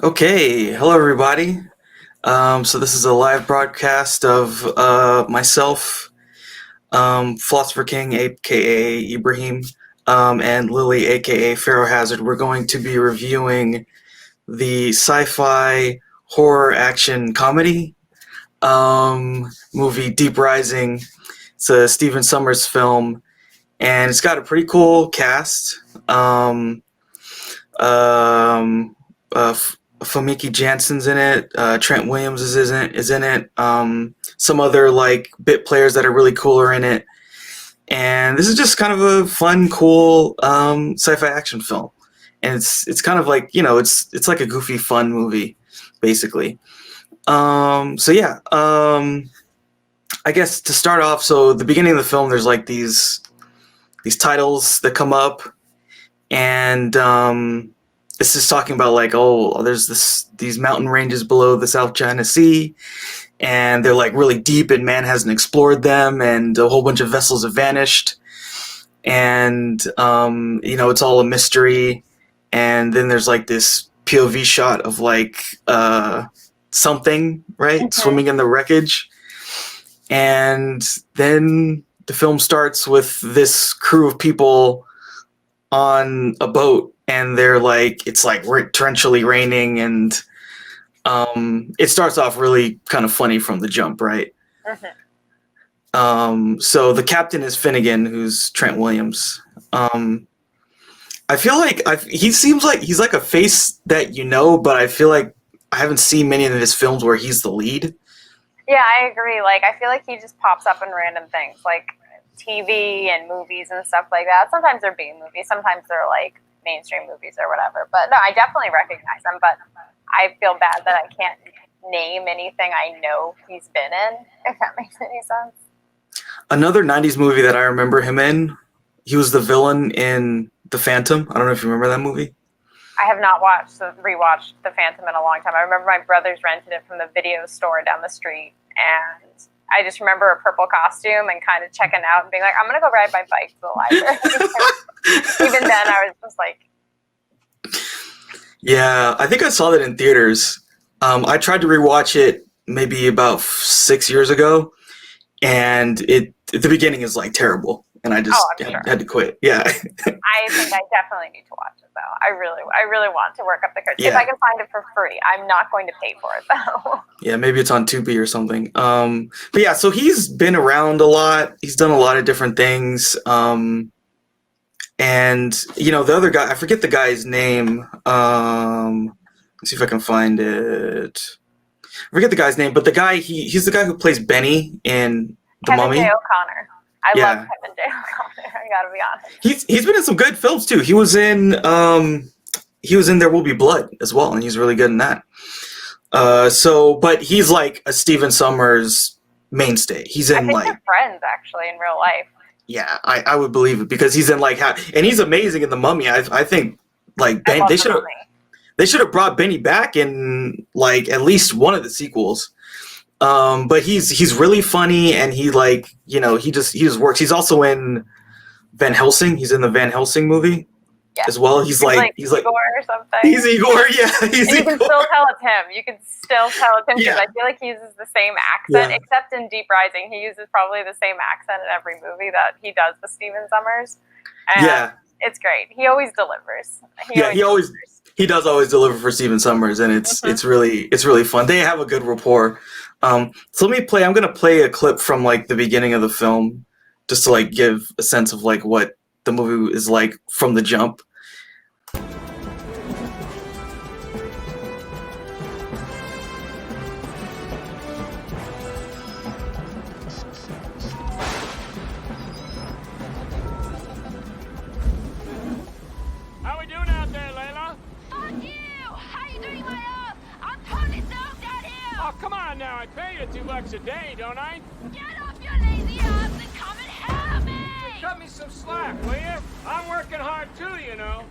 Okay, hello everybody. So this is a live broadcast of myself, Philosopher King, aka Ibrahim, and Lily, aka PharaohHazard. We're going to be reviewing the sci-fi horror action comedy movie Deep Rising. It's a Stephen Sommers film, and it's got a pretty cool cast. Um, Famke Janssen's in it. Trent Williams is in it. Some other like bit players that are really cool are in it. And this is just kind of a fun, cool sci-fi action film. And it's kind of like it's like a goofy, fun movie, basically. So yeah. I guess to start off, so the beginning of the film, there's like these titles that come up, and this is talking about like, oh, there's these mountain ranges below the South China Sea, and they're like really deep, and man hasn't explored them, and a whole bunch of vessels have vanished, and it's all a mystery. And then there's like this POV shot of like something, right, swimming in the wreckage, and then the film starts with this crew of people on a boat, and they're like, it's like torrentially raining, and it starts off really kind of funny from the jump, right? So the captain is Finnegan, who's Trent Williams. I feel like he seems like he's like a face that but I feel like I haven't seen many of his films where he's the lead. Yeah, I agree. Like, I feel like he just pops up in random things, like TV and movies and stuff like that. Sometimes they're B movies, sometimes they're like mainstream movies or whatever. But no, I definitely recognize him, but I feel bad that I can't name anything I know he's been in, if that makes any sense. Another 90s movie that I remember him in, he was the villain in The Phantom. I don't know if you remember that movie. I have not rewatched The Phantom in a long time. I remember my brothers rented it from the video store down the street, and I just remember a purple costume and kind of checking out and being like, I'm going to go ride my bike to the library. Even then, I was just like... Yeah, I think I saw that in theaters. I tried to rewatch it maybe about 6 years ago, and the beginning is like terrible, and I just had to quit. Yeah. I think I definitely need to watch it, though. I really want to work up the courage. Yeah. If I can find it for free, I'm not going to pay for it, though. Yeah, maybe it's on Tubi or something. But yeah, so he's been around a lot. He's done a lot of different things. And the other guy, I forget the guy's name. Let's see if I can find it. I forget the guy's name, but the guy he's the guy who plays Benny in The Mummy. Kevin J. O'Connor. I love Kevin J. O'Connor. I gotta be honest. He's been in some good films too. He was in There Will Be Blood as well, and he's really good in that. But he's like a Stephen Sommers mainstay. He's in I think like they're friends actually in real life. Yeah, I would believe it, because he's in like and he's amazing in The Mummy. I think like they should have brought Benny back in like at least one of the sequels. But he's really funny, and he just works. He's also in Van Helsing. He's in the Van Helsing movie as well. He's like Igor or something. He's Igor, yeah. You can still tell it's him. You can still tell it's him, because I feel like he uses the same accent, except in Deep Rising. He uses probably the same accent in every movie that he does with Stephen Sommers. And it's great. He always delivers. He does always deliver for Stephen Sommers, and it's really fun. They have a good rapport. So I'm gonna play a clip from like the beginning of the film, just to like give a sense of like what the movie is like from the jump. How we doing out there, Leila? Fuck you! How you doing, my ass? I'm totally soaked out here! Oh, come on now. I pay you $2 a day, don't I? Get off your lazy ass and come and help me! Cut me some slack, will you? I'm working hard too, you know.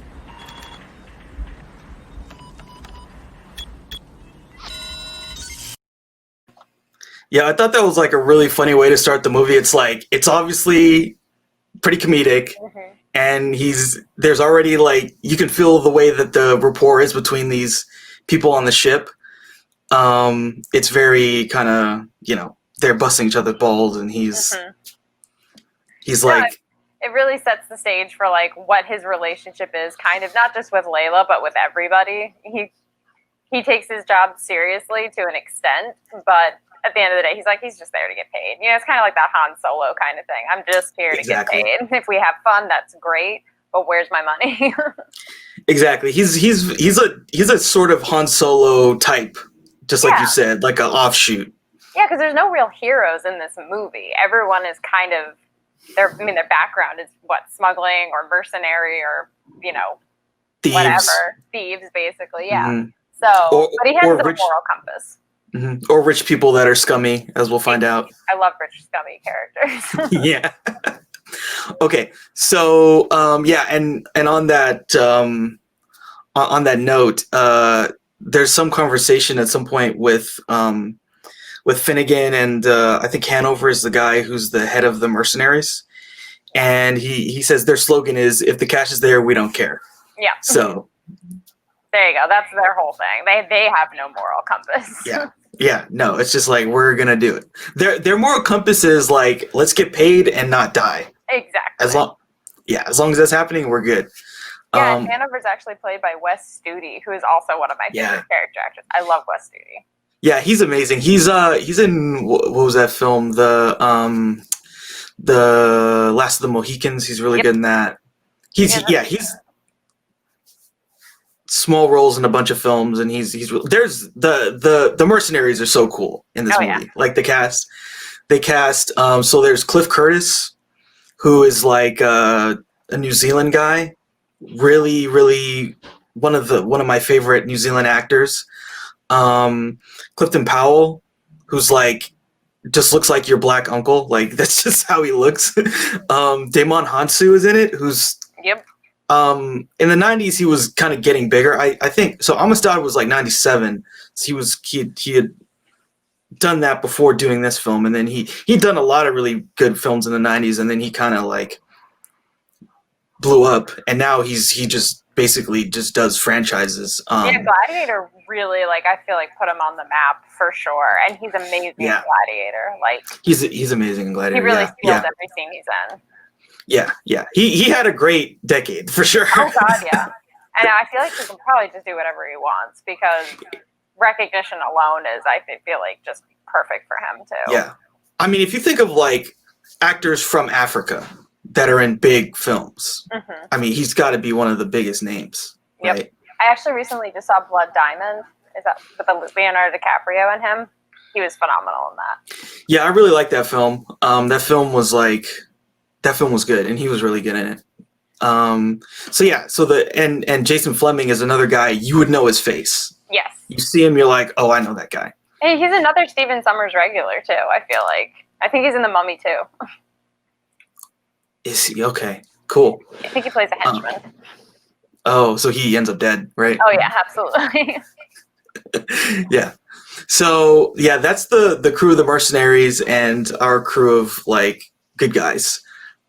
Yeah, I thought that was like a really funny way to start the movie. It's like, it's obviously pretty comedic, and there's already like, you can feel the way that the rapport is between these people on the ship. It's very kind of, you know, they're busting each other's balls, and he's like, it really sets the stage for like what his relationship is, kind of not just with Leila, but with everybody. He takes his job seriously to an extent, but at the end of the day, he's just there to get paid. You know, it's kind of like that Han Solo kind of thing. I'm just here to get paid. If we have fun, that's great, but where's my money? Exactly. He's a sort of Han Solo type, just like you said, like an offshoot. Yeah, because there's no real heroes in this movie. Everyone is kind of their background is what, smuggling or mercenary or, you know, thieves. Whatever, thieves basically. Yeah. Mm-hmm. So, but he has the moral compass. Mm-hmm. Or rich people that are scummy, as we'll find out. I love rich scummy characters. Yeah. Okay. So and on that note, there's some conversation at some point with Finnegan, and I think Hanover is the guy who's the head of the mercenaries, and he says their slogan is, "If the cash is there, we don't care." Yeah. So there you go. That's their whole thing. They have no moral compass. Yeah. Yeah. No, it's just like, we're gonna do it. Their moral compass is like, let's get paid and not die. Exactly. As long as that's happening, we're good. Yeah, Hanover's actually played by Wes Studi, who is also one of my favorite character actors. I love Wes Studi. Yeah, he's amazing. He's in what was that film? The Last of the Mohicans. He's really good in that. He's small roles in a bunch of films, and there's the mercenaries are so cool in this movie. Yeah. Like the cast, so there's Cliff Curtis, who is like a New Zealand guy, really, really one of my favorite New Zealand actors. Clifton Powell, who's like just looks like your black uncle, like that's just how he looks. Damon Hounsou is in it, who's in the 90s he was kind of getting bigger. I think so. Amistad was like 97, so he had done that before doing this film, and then he'd done a lot of really good films in the 90s, and then he kind of like blew up, and now he just basically just does franchises. Gladiator really, like, I feel like put him on the map for sure, and he's amazing in Gladiator. Like he's amazing in Gladiator. He really steals every scene he's in. Yeah. He had a great decade for sure. Oh God, yeah. And I feel like he can probably just do whatever he wants, because recognition alone is, I feel like, just perfect for him too. Yeah. I mean, if you think of like actors from Africa that are in big films, I mean, he's got to be one of the biggest names. Yep. Right? I actually recently just saw Blood Diamond. Is that with Leonardo DiCaprio and him? He was phenomenal in that. Yeah, I really like that film. That film was good, and he was really good in it. And Jason Flemyng is another guy, you would know his face. Yes. You see him, you're like, oh, I know that guy. Hey, he's another Stephen Sommers regular too, I feel like. I think he's in The Mummy too. Is he? Okay, cool. I think he plays a henchman. So he ends up dead, right? Oh yeah, absolutely. Yeah. So yeah, that's the crew of the mercenaries and our crew of like good guys.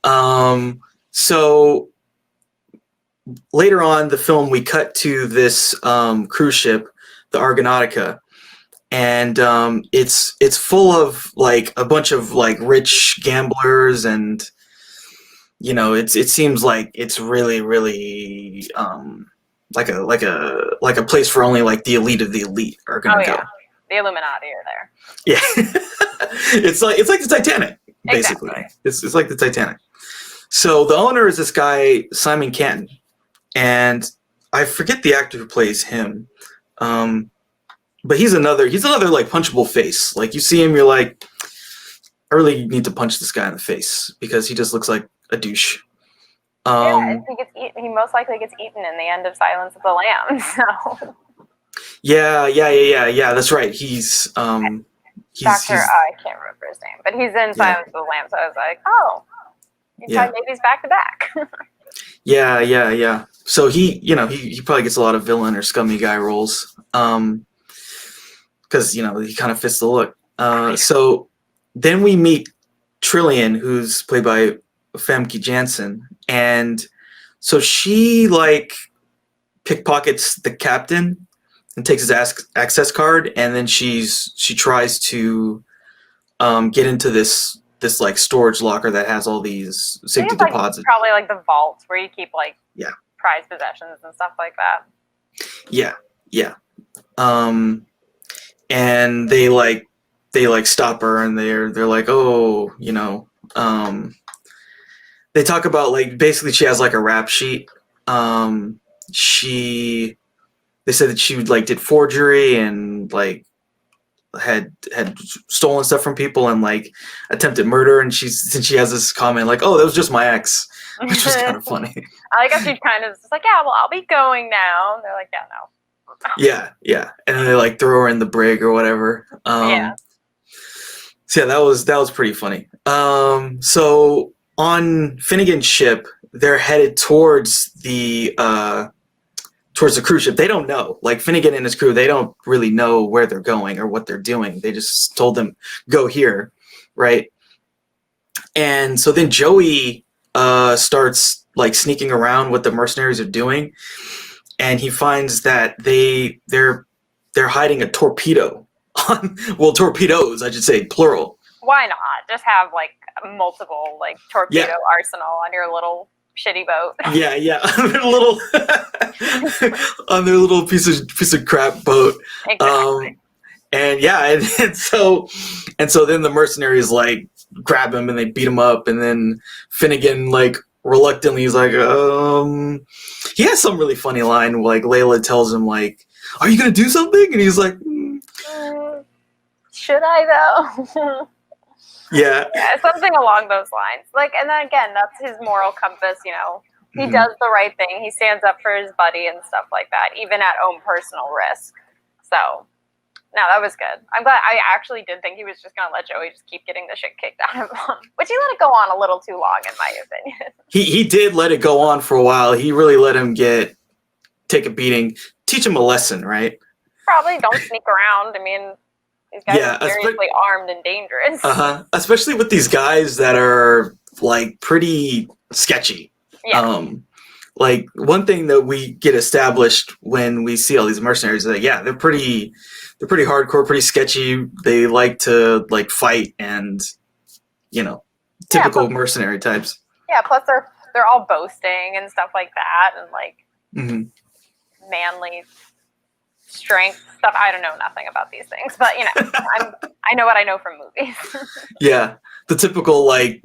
So later on the film, we cut to this cruise ship, the Argonautica, and it's full of like a bunch of like rich gamblers, and you know, it seems like it's really, really like a place for only like the elite of the elite are gonna go. The Illuminati are there. Yeah. it's like the Titanic, basically. Exactly. It's like the Titanic. So the owner is this guy, Simon Canton, and I forget the actor who plays him. But he's another like punchable face. Like you see him, you're like, I really need to punch this guy in the face, because he just looks like a douche. I think he most likely gets eaten in the end of Silence of the Lambs. So. Yeah. That's right. He's Dr. I can't remember his name, but he's in Silence of the Lambs. So I was like, oh, maybe he's back to back. Yeah. So he probably gets a lot of villain or scummy guy roles, because he kind of fits the look. So then we meet Trillian, who's played by Famke Janssen, and so she like pickpockets the captain, and takes his access card, and then she tries to get into this like storage locker that has all these I think safety it's like deposits. probably like the vault where you keep like Yeah. prized possessions and stuff like that. Yeah. And they stop her, and they're like, oh, they talk about like basically she has like a rap sheet. They said that she like did forgery and like had stolen stuff from people and like attempted murder, and she has this comment like, oh, that was just my ex, which was kind of funny. I like how she kind of just like, yeah, well, I'll be going now. And they're like, yeah, no. Yeah, and then they like throw her in the brig or whatever. Yeah. So yeah, that was pretty funny. So on Finnegan's ship, they're headed towards the cruise ship. They don't know. Like Finnegan and his crew, they don't really know where they're going or what they're doing. They just told them go here, right? And so then Joey starts like sneaking around what the mercenaries are doing, and he finds that they're hiding a torpedo on torpedoes, I should say, plural. Why not? Just have like multiple like torpedo arsenal on your little shitty boat. Yeah, on their little piece of crap boat. Exactly. And so then the mercenaries like grab him and they beat him up, and then Finnegan like reluctantly he's like, he has some really funny line. Like Leila tells him like, "Are you gonna do something?" And he's like, should I though? Yeah, something along those lines. Like, and then again, that's his moral compass. You know, he Mm-hmm. does the right thing. He stands up for his buddy and stuff like that, even at own personal risk. So, no, that was good. I'm glad. I actually did think he was just gonna let Joey just keep getting the shit kicked out of him, which he let it go on a little too long, in my opinion. He did let it go on for a while. He really let him take a beating, teach him a lesson, right? Probably don't sneak around. I mean, these guys are seriously armed and dangerous. Especially with these guys that are like pretty sketchy. Yeah. Like one thing that we get established when we see all these mercenaries is that they're pretty hardcore, pretty sketchy. They like to like fight and typical mercenary types. Yeah, plus they're all boasting and stuff like that, and like manly strength stuff. I don't know nothing about these things, but I know what I know from movies. Yeah, the typical like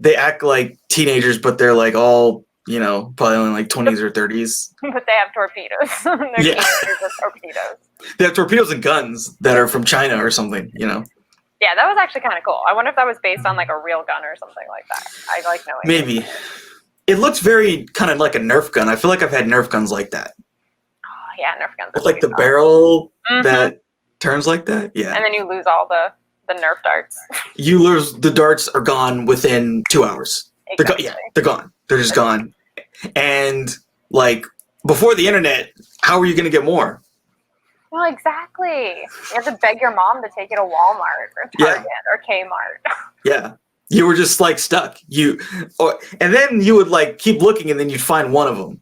they act like teenagers, but they're like all probably only like 20s or 30s. But they have torpedoes. They're teenagers with torpedoes. They have torpedoes and guns that are from China or something. Yeah, that was actually kind of cool. I wonder if that was based on like a real gun or something like that. I like knowing. Maybe. It looks very kind of like a Nerf gun. I feel like I've had Nerf guns like that. Oh, yeah, Nerf guns. With like the barrel that turns like that. Yeah. And then you lose all the Nerf darts. You lose, the darts are gone within 2 hours. Exactly. They're gone. They're just gone. And like before the internet, how are you going to get more? Well, exactly. You have to beg your mom to take you to Walmart or Target or Kmart. Yeah. You were just like stuck. And then you would like keep looking, and then you'd find one of them.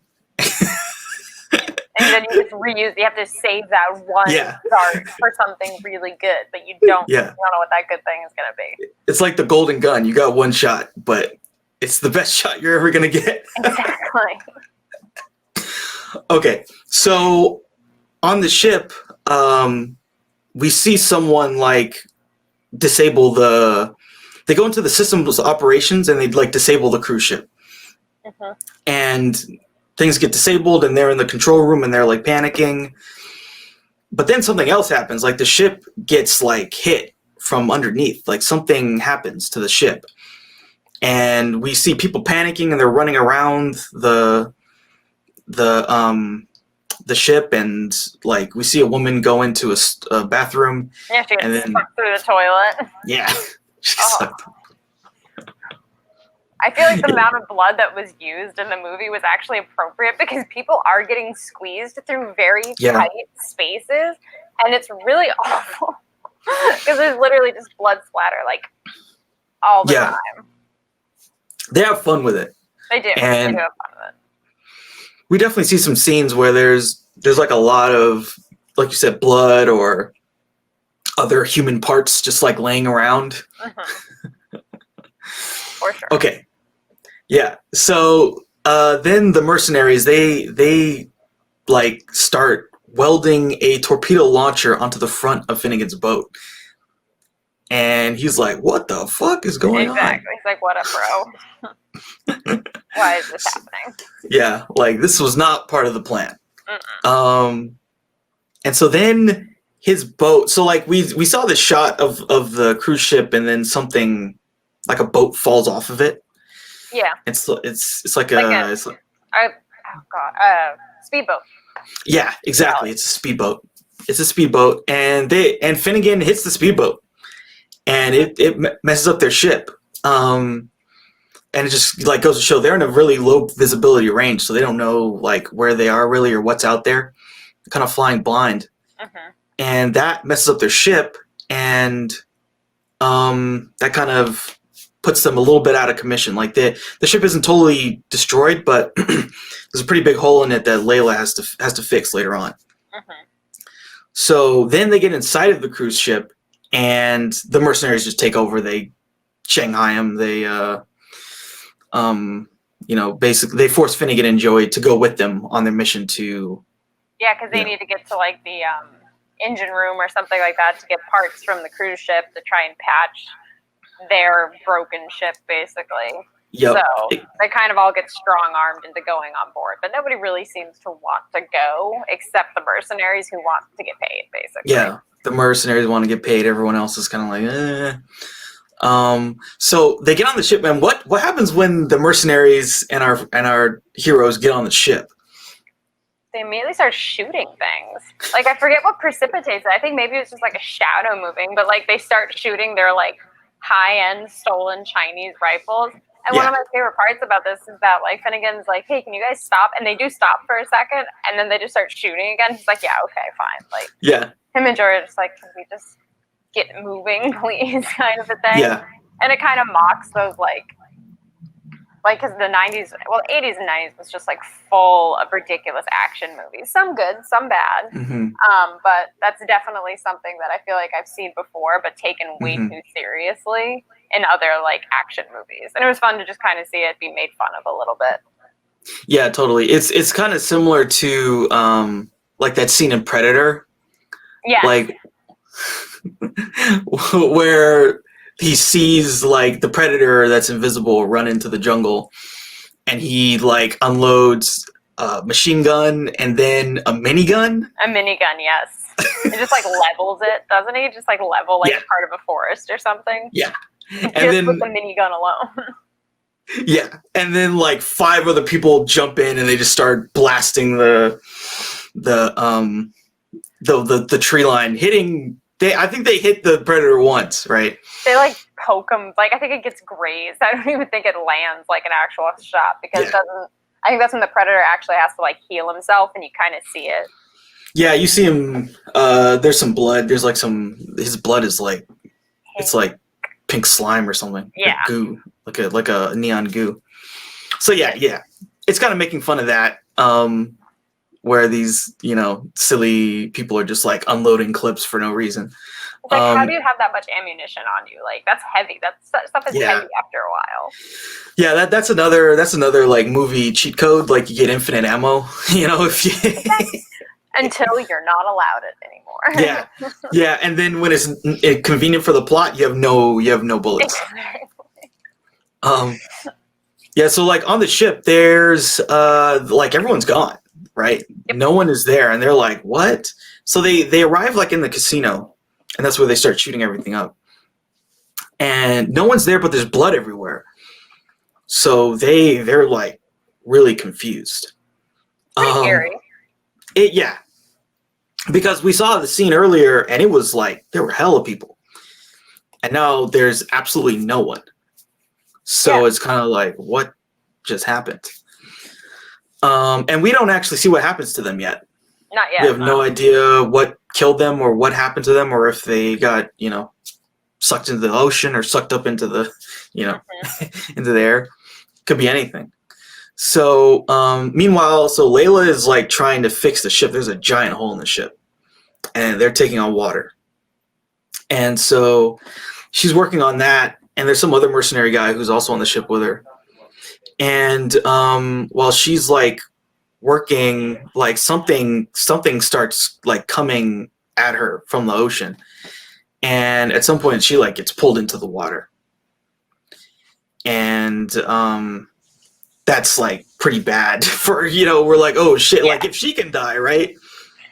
And then you just reuse. You have to save that one dart for something really good, but you don't know what that good thing is going to be. It's like the golden gun. You got one shot, but it's the best shot you're ever going to get. Exactly. Okay, so on the ship, we see someone like disable they go into the systems operations and they like disable the cruise ship. And things get disabled and they're in the control room and they're like panicking. But then something else happens. Like the ship gets like hit from underneath. Like something happens to the ship. And we see people panicking and they're running around the ship, and like we see a woman go into a bathroom. Yeah, she gets sucked through the toilet. Yeah. I feel like the amount of blood that was used in the movie was actually appropriate because people are getting squeezed through very tight spaces, and it's really awful because there's literally just blood splatter like all the time. They have fun with it. They do. And they do have fun with it. we definitely see some scenes where there's like a lot of, like you said, blood or other human parts just like laying around. For sure. Okay. Yeah. So then the mercenaries, they like start welding a torpedo launcher onto the front of Finnegan's boat. And he's like, what the fuck is going on? Exactly. He's like, what up, bro? Why is this happening? Yeah, like this was not part of the plan. And so then his boat, so like we saw the shot of the cruise ship and then something like a boat falls off of it. Yeah. It's like a speedboat. Yeah, exactly. It's a speedboat. It's a speedboat, and Finnegan hits the speedboat, and it messes up their ship. And it just like goes to show they're in a really low visibility range, so they don't know like where they are really or what's out there. They're kind of flying blind, and that messes up their ship, and that kind of puts them a little bit out of commission. Like the ship isn't totally destroyed, but there's a pretty big hole in it that Leila has to fix later on. So then they get inside of the cruise ship, and the mercenaries just take over. They Shanghai them. They basically they force Finnegan and Joey to go with them on their mission to. Yeah, because they need to get to like the engine room or something like that to get parts from the cruise ship to try and patch their broken ship, basically. Yep. So they kind of all get strong-armed into going on board, but nobody really seems to want to go except the mercenaries who want to get paid, basically. Yeah, the mercenaries want to get paid. Everyone else is kind of like, eh. So they get on the ship, and what happens when the mercenaries and our heroes get on the ship? They immediately start shooting things. Like, I forget what precipitates it. I think maybe it's just like a shadow moving, but like they start shooting their like high-end stolen Chinese rifles. And one of my favorite parts about this is that like Finnegan's like, hey, can you guys stop? And they do stop for a second, and then they just start shooting again. He's like, yeah, okay, fine. Like, him and Jory are just like, can we just get moving, please, kind of a thing. Yeah. And it kind of mocks those like because the 90s, well, 80s and 90s was just like full of ridiculous action movies. Some good, some bad. But that's definitely something that I feel like I've seen before, but taken way too seriously in other like action movies. And it was fun to just kind of see it be made fun of a little bit. Yeah, totally. It's kind of similar to like that scene in Predator. Yeah. Like where he sees like the predator that's invisible run into the jungle, and he like unloads a machine gun and then a minigun. A minigun, yes. It just like levels it, doesn't he? Just like level like part of a forest or something. Yeah. And then with the minigun alone. Yeah. And then like 5 other people jump in and they just start blasting the tree line, hitting. I think they hit the predator once, right? They like poke him. Like I think it gets grazed. I don't even think it lands like an actual shot because it doesn't. I think that's when the predator actually has to like heal himself, and you kind of see it. Yeah, you see him. There's some blood. There's like his blood is like it's like pink slime or something. Yeah, like goo, like a neon goo. So yeah, it's kind of making fun of that. Where these, silly people are just like unloading clips for no reason. It's like, how do you have that much ammunition on you? Like, that's heavy. That stuff is heavy after a while. Yeah, that's another like movie cheat code. Like you get infinite ammo, if you until you're not allowed it anymore. Yeah, and then when it's convenient for the plot, you have no bullets. Yeah, so like on the ship, there's like everyone's gone. Right? Yep. No one is there, and they're like, what? So they arrive like in the casino, and that's where they start shooting everything up. And no one's there, but there's blood everywhere. So they're like really confused. Pretty scary. Yeah. Because we saw the scene earlier, and it was like there were hella people. And now there's absolutely no one. So it's kind of like, what just happened? And we don't actually see what happens to them yet. Not yet. We have no idea what killed them or what happened to them, or if they got, sucked into the ocean or sucked up into the, into the air. Could be anything. So, meanwhile, so Leila is like trying to fix the ship. There's a giant hole in the ship, and they're taking on water. And so she's working on that, and there's some other mercenary guy who's also on the ship with her. And while she's like working, like something starts like coming at her from the ocean, and at some point she like gets pulled into the water, and that's like pretty bad for, you know, we're like, oh shit, like if she can die, right?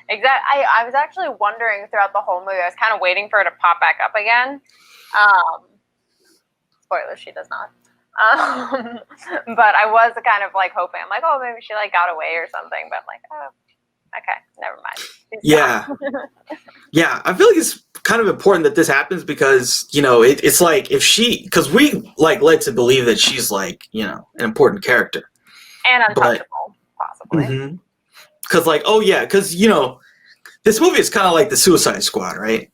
Exactly. I was actually wondering throughout the whole movie, I was kind of waiting for her to pop back up again. Spoiler, she does not. But I was kind of like hoping, I'm like, oh, maybe she like got away or something. But I'm like, oh, okay, never mind. Yeah. Yeah, I feel like it's kind of important that this happens because, you know, it's like if she, because we like led to believe that she's like, you know, an important character. And untouchable, possibly. Because like, oh yeah, because, you know, this movie is kind of like the Suicide Squad, right?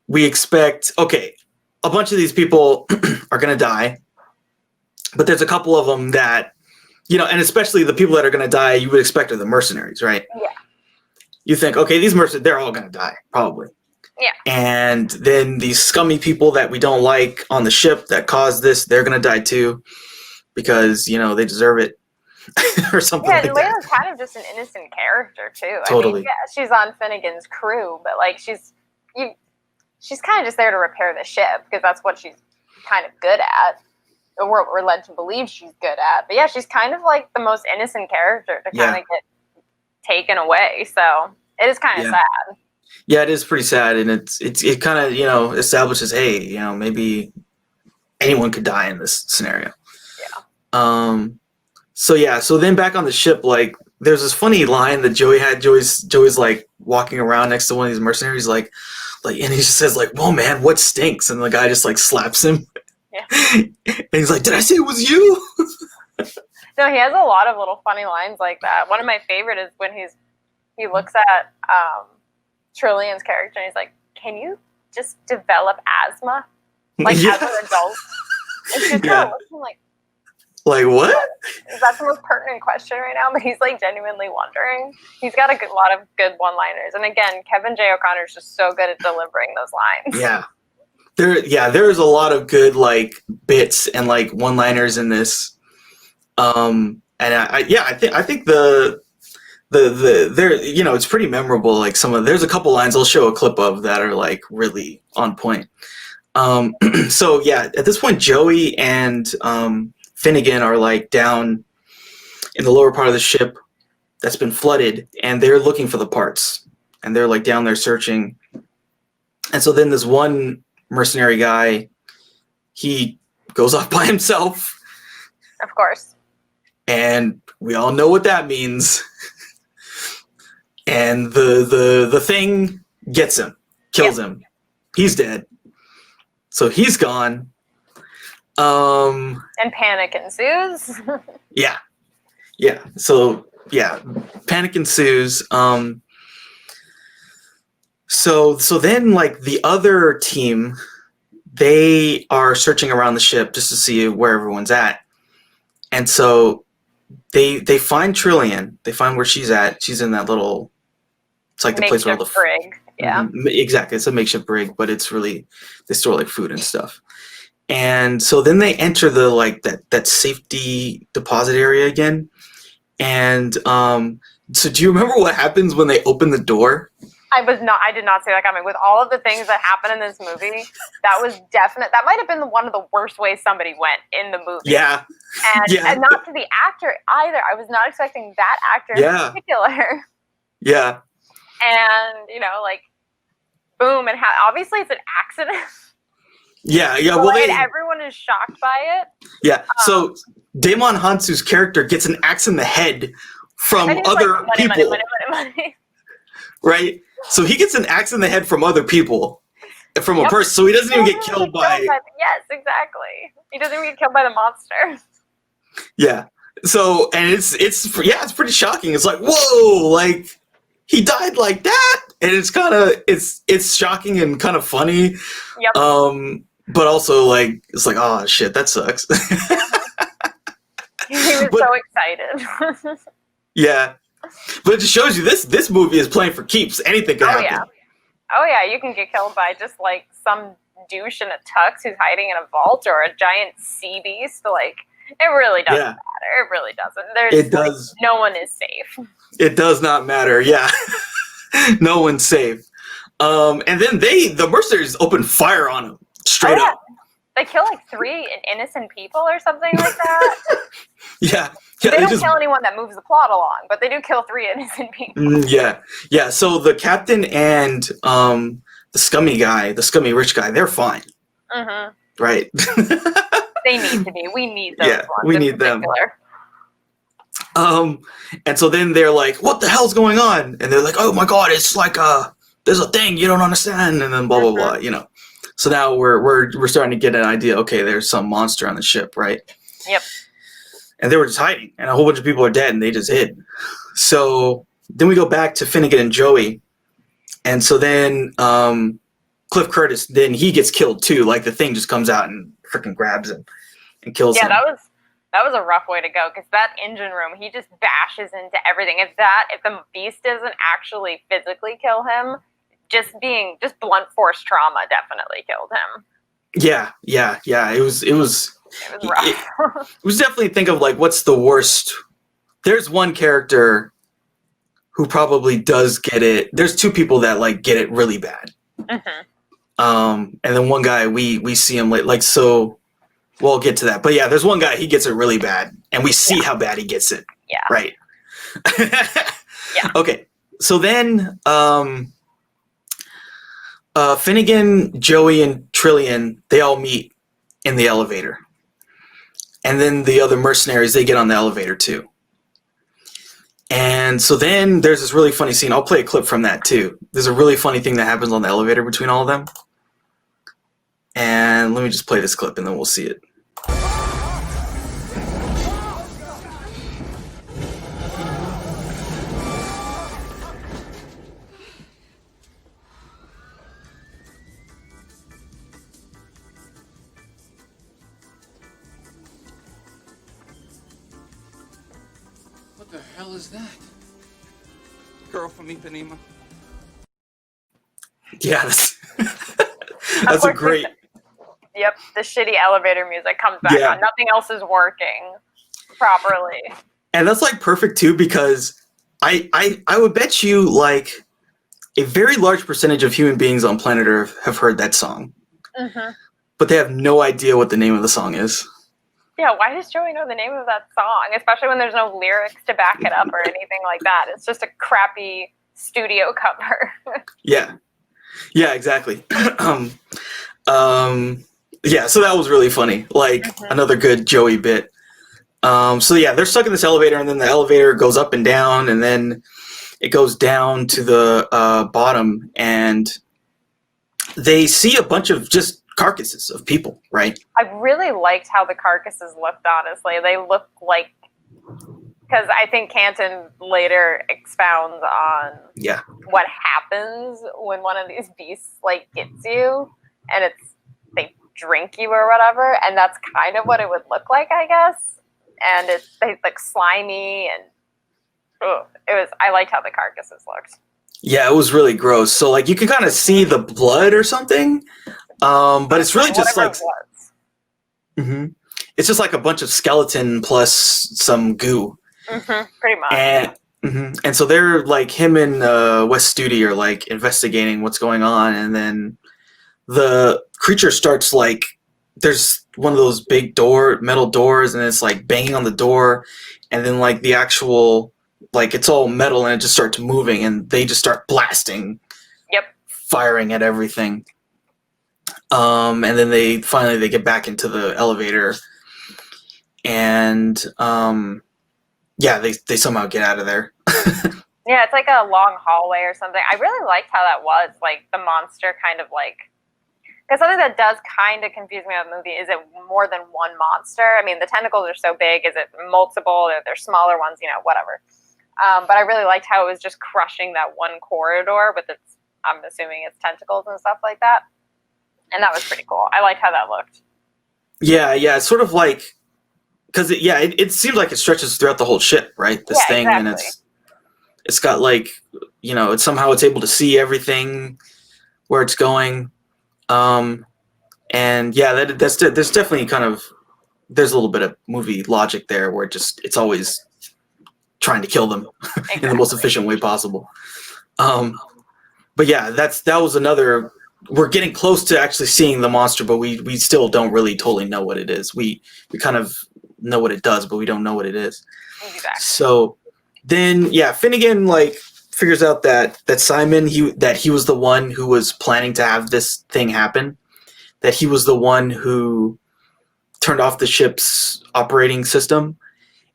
We expect, okay, a bunch of these people are going to die, but there's a couple of them that, you know, and especially the people that are going to die, you would expect are the mercenaries, right? Yeah. You think, okay, these mercenaries, they're all going to die, probably. Yeah. And then these scummy people that we don't like on the ship that caused this, they're going to die too because, you know, they deserve it or something like that. Yeah, Leila's kind of just an innocent character too. Totally. I mean, yeah, she's on Finnegan's crew, but like she's kind of just there to repair the ship because that's what she's kind of good at. Or what we're led to believe she's good at. But yeah, she's kind of like the most innocent character to kind of get taken away. So it is kind of sad. Yeah, it is pretty sad, and it kind of, you know, establishes, hey, you know, maybe anyone could die in this scenario. Yeah. So then back on the ship, like there's this funny line that Joey had. Joey's like walking around next to one of these mercenaries, like, and he just says like, "Whoa, man, what stinks?" And the guy just like slaps him. Yeah. And he's like, "Did I say it was you?" No, he has a lot of little funny lines like that. One of my favorite is when he looks at Trillian's character and he's like, "Can you just develop asthma like as an adult?" And she's kind of looking like what? Is that the most pertinent question right now? But he's like genuinely wondering. He's got a lot of good one-liners, and again, Kevin J. O'Connor is just so good at delivering those lines. Yeah. There's a lot of good like bits and like one-liners in this, and I think the there, you know, it's pretty memorable. Like there's a couple lines I'll show a clip of that are like really on point. So yeah, at this point, Joey and Finnegan are like down in the lower part of the ship that's been flooded, and they're looking for the parts, and they're like down there searching, and so then this one mercenary guy, he goes off by himself. Of course. And we all know what that means. And the thing gets him, kills him. He's dead. So he's gone. And panic ensues. Yeah. So yeah, panic ensues. So then, like, the other team, they are searching around the ship just to see where everyone's at. And so they find Trillian. They find where she's at. She's in that little, it's like the place where all the brig. Yeah. Exactly. It's a makeshift brig, but it's really, they store like food and stuff. And so then they enter the like that safety deposit area again. And so do you remember what happens when they open the door? I did not see that coming. With all of the things that happen in this movie, that was definite. That might have been one of the worst ways somebody went in the movie. Yeah. And not to the actor either. I was not expecting that actor in particular. Yeah. And, you know, like, boom. And obviously it's an accident. Yeah. Well, and everyone is shocked by it. Yeah. So Damon Hounsou's character gets an axe in the head from other people. Money. Right? So he gets an axe in the head from other people, from a person. So he doesn't even get killed by. Yes, exactly. He doesn't even get killed by the monster. Yeah. So, and it's pretty shocking. It's like, whoa, like he died like that, and it's kind of it's shocking and kind of funny. Yep. But also like it's like, oh shit, that sucks. He was But- so excited. Yeah. But it just shows you this movie is playing for keeps. Anything can Oh, happen. yeah. Oh, yeah, you can get killed by just, like, some douche in a tux who's hiding in a vault or a giant sea beast. Like, it really doesn't Yeah. matter. It really doesn't. There's, It does. Like, no one is safe. It does not matter. Yeah. No one's safe. And then the mercenaries open fire on him straight up. They kill, like, 3 innocent people or something like that. Yeah. They Yeah. don't kill anyone that moves the plot along, but they do kill 3 innocent people. Yeah. Yeah. So the captain and the scummy rich guy, they're fine. Mm-hmm. Right. They need to be. We need those Yeah, ones we in need them. particular. And so then they're like, what the hell's going on? And they're like, oh my God, it's like there's a thing you don't understand, and then blah blah blah, you know. So now we're starting to get an idea, okay, there's some monster on the ship, right? Yep. And they were just hiding, and a whole bunch of people are dead, and they just hid. So then we go back to Finnegan and Joey, and so then Cliff Curtis, then he gets killed too. Like the thing just comes out and freaking grabs him and kills him. Yeah, that was a rough way to go, because that engine room, he just bashes into everything. If the beast doesn't actually physically kill him, just blunt force trauma definitely killed him. Yeah. It was It was rough. It was definitely think of like what's the worst. There's one character who probably does get it. There's 2 people that like get it really bad. Mm-hmm. And then one guy we see him like so. We'll get to that, but yeah, there's one guy, he gets it really bad, and we see how bad he gets it. Yeah. Right. Yeah. Okay. So then Finnegan, Joey, and Trillian, they all meet in the elevator. And then the other mercenaries, they get on the elevator too. And so then there's this really funny scene. I'll play a clip from that too. There's a really funny thing that happens on the elevator between all of them. And let me just play this clip and then we'll see it. What the hell is that? Girl from Ipanema. Yeah, that's a great... Yep, the shitty elevator music comes back Yeah. on. Nothing else is working properly. And that's like perfect too, because I would bet you like a very large percentage of human beings on planet Earth have heard that song, Mm-hmm. but they have no idea what the name of the song is. Yeah, why does Joey know the name of that song? Especially when there's no lyrics to back it up or anything like that. It's just a crappy studio cover. Yeah, exactly. Yeah, so that was really funny. Like another good Joey bit. So yeah, they're stuck in this elevator, and then the elevator goes up and down, and then it goes down to the bottom, and they see a bunch of just carcasses of people, right? I really liked how the carcasses looked, honestly. They look like, because I think Canton later expounds on Yeah. what happens when one of these beasts like gets you, and they drink you or whatever, and that's kind of what it would look like, I guess. And they like slimy, and I liked how the carcasses looked. Yeah, it was really gross. So like you can kind of see the blood or something, but it's really just Whatever like it was. Mhm. It's just like a bunch of skeleton plus some goo, Pretty much. and so they're like him and Wes Studi are like investigating what's going on, and then the creature starts like there's one of those big metal doors, and it's like banging on the door, and then like the actual like it's all metal and it just starts moving, and they just start blasting, firing at everything. And then they finally get back into the elevator, and they somehow get out of there. Yeah, it's like a long hallway or something. I really liked how that was, like the monster kind of like, because something that does kind of confuse me about the movie is it more than one monster? I mean, the tentacles are so big. Is it multiple? They're smaller ones, whatever. But I really liked how it was just crushing that one corridor with its, I'm assuming its tentacles and stuff like that. And that was pretty cool. I liked how that looked. Yeah, it's sort of like because it seems like it stretches throughout the whole ship, right? This thing, exactly. and it's got like, it's somehow it's able to see everything where it's going, and there's definitely there's a little bit of movie logic there where it's always trying to kill them in the most efficient way possible. But yeah, that was another. We're getting close to actually seeing the monster, but we still don't really totally know what it is. We kind of know what it does, but we don't know what it is. Exactly. So then, Finnegan figures out that Simon he was the one who was planning to have this thing happen, that he was the one who turned off the ship's operating system,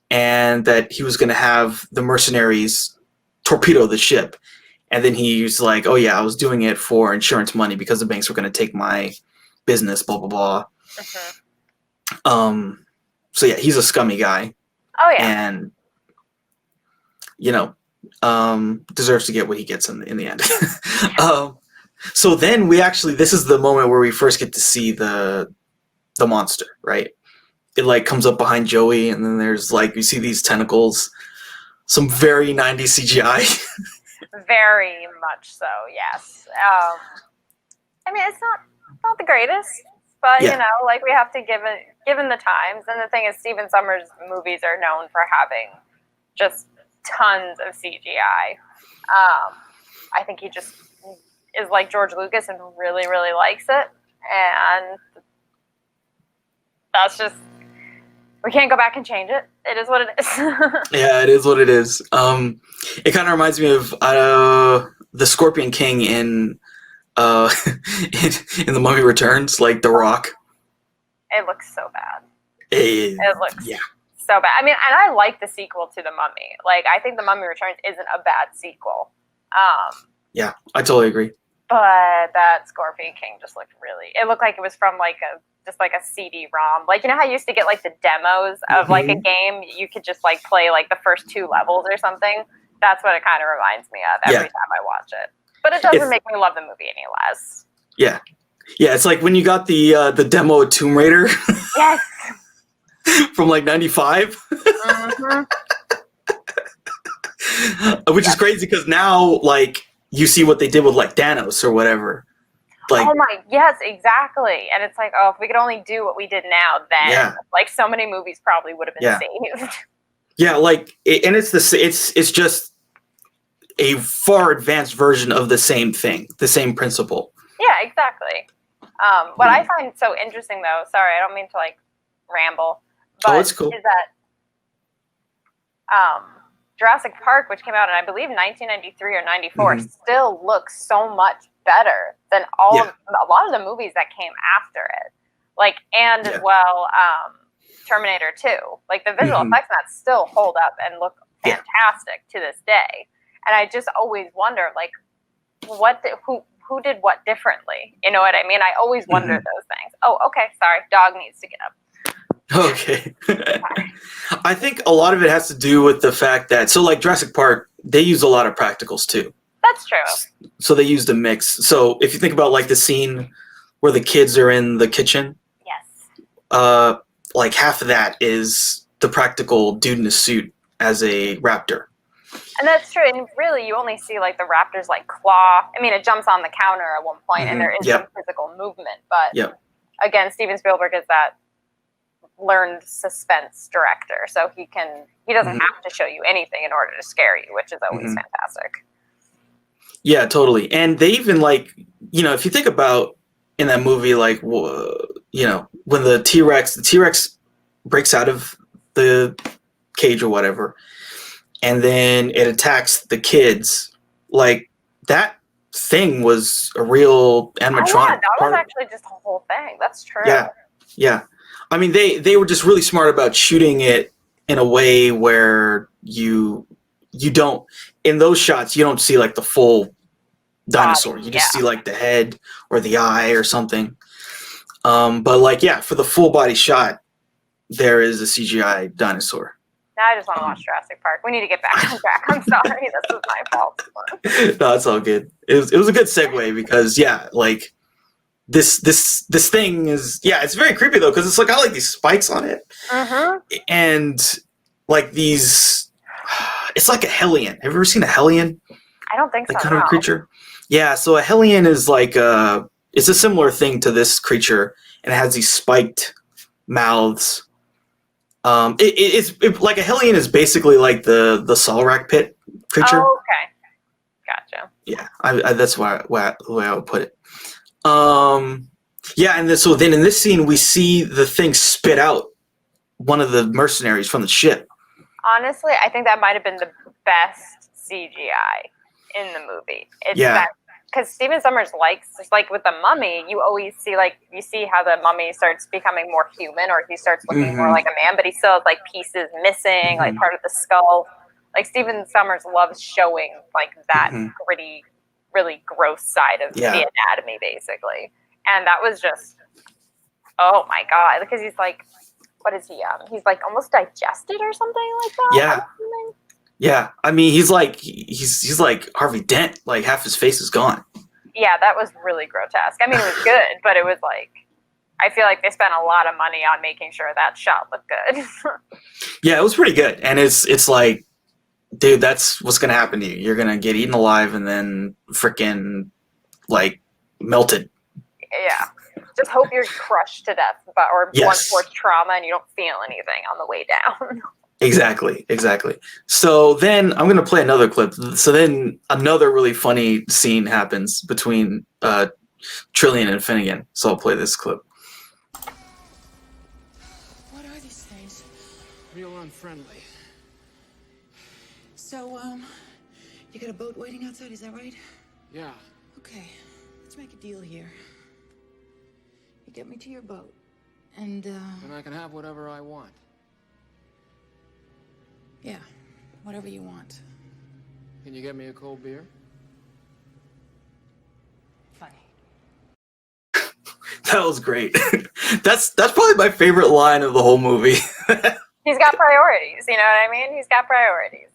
and that he was going to have the mercenaries torpedo the ship. And then he's like, oh yeah, I was doing it for insurance money because the banks were going to take my business, blah, blah, blah. Mm-hmm. So yeah, he's a scummy guy. Oh yeah. And, deserves to get what he gets in the end. So then this is the moment where we first get to see the monster, right? It comes up behind Joey, and then there's you see these tentacles, some very 90s CGI. Very much so, yes. I mean, it's not the greatest, but we have to given the times. And the thing is, Stephen Sommers movies are known for having just tons of CGI. I think he just is like George Lucas and really, really likes it. And that's just, we can't go back and change it. It is what it is. Yeah, it is what it is. It kind of reminds me of the Scorpion King in The Mummy Returns, like The Rock. It looks so bad. It looks so bad. I mean, and I like the sequel to The Mummy. I think The Mummy Returns isn't a bad sequel. Yeah, I totally agree. But that Scorpion King just looked it looked like it was from just a CD-ROM. How you used to get the demos of a game, you could just play the first 2 levels or something. That's what it kind of reminds me of every time I watch it. But it doesn't make me love the movie any less. Yeah. Yeah, it's like when you got the demo of Tomb Raider. Yes. From 95. Mm-hmm. Which is crazy because now you see what they did with Thanos or whatever. Yes, exactly. And it's if we could only do what we did now, then so many movies probably would have been saved. Yeah, and it's just a far advanced version of the same thing, the same principle. Yeah, exactly. What I find so interesting, though, sorry, I don't mean to ramble, but it's cool. is that Jurassic Park, which came out in I believe 1993 or 94, still looks so much better than a lot of the movies that came after it. As well, Terminator 2. The visual effects on that still hold up and look fantastic to this day. And I just always wonder, who did what differently? You know what I mean? I always wonder those things. Oh, okay, sorry, dog needs to get up. Okay. I think a lot of it has to do with the fact that, Jurassic Park, they use a lot of practicals too. That's true. So they used a mix. So if you think about the scene where the kids are in the kitchen, yes, half of that is the practical dude in a suit as a raptor. And that's true. And really, you only see the raptor's claw. I mean, it jumps on the counter at one point, and there is some physical movement. But again, Steven Spielberg is that learned suspense director, so he doesn't have to show you anything in order to scare you, which is always fantastic. Yeah, totally. And they even if you think about in that movie, when the T-Rex breaks out of the cage or whatever, and then it attacks the kids, that thing was a real animatronic. Oh, yeah, that was actually just a whole thing. That's true. Yeah. I mean, they were just really smart about shooting it in a way where you don't, in those shots, you don't see the full dinosaur. You just see the head or the eye or something. But for the full body shot, there is a CGI dinosaur. Now I just want to watch Jurassic Park. We need to get back on track. I'm sorry, this was my fault. No, it's all good. It was a good segue because this thing is, it's very creepy though, because it's like got like these spikes on it, and like these, it's like a Hellion. Have you ever seen a Hellion? I don't think Like so. kind of a creature. Yeah, so a Hellion is like it's a similar thing to this creature, and it has these spiked mouths. It's like a Hellion is basically like the Solrak pit creature. Oh, okay. Gotcha. Yeah, that's the way I would put it. Yeah, and then in this scene we see the thing spit out one of the mercenaries from the ship. Honestly, I think that might have been the best CGI in the movie. Because Stephen Sommers likes, just like with the Mummy, you always see you see how the Mummy starts becoming more human, or he starts looking more like a man, but he still has like pieces missing, like part of the skull. Like Stephen Sommers loves showing like that gritty, really gross side of the anatomy, basically. And that was just, oh my god, because he's like, what is he? He's like almost digested or something like that. Yeah. Yeah, I mean, he's like Harvey Dent. Like half his face is gone. Yeah, that was really grotesque. I mean, it was good, but it was like, I feel like they spent a lot of money on making sure that shot looked good. Yeah, it was pretty good, and it's like, dude, that's what's gonna happen to you. You're gonna get eaten alive and then freaking like melted. Yeah, just hope you're crushed to death, or blunt force trauma, and you don't feel anything on the way down. Exactly. So then I'm going to play another clip. So then another really funny scene happens between Trillian and Finnegan. So I'll play this clip. What are these things? Real unfriendly. So, you got a boat waiting outside, is that right? Yeah. Okay, let's make a deal here. You get me to your boat, and, And I can have whatever I want. yeah, whatever you want. Can you get me a cold beer? Funny. That was great. That's probably my favorite line of the whole movie. He's got priorities, you know what I mean? He's got priorities.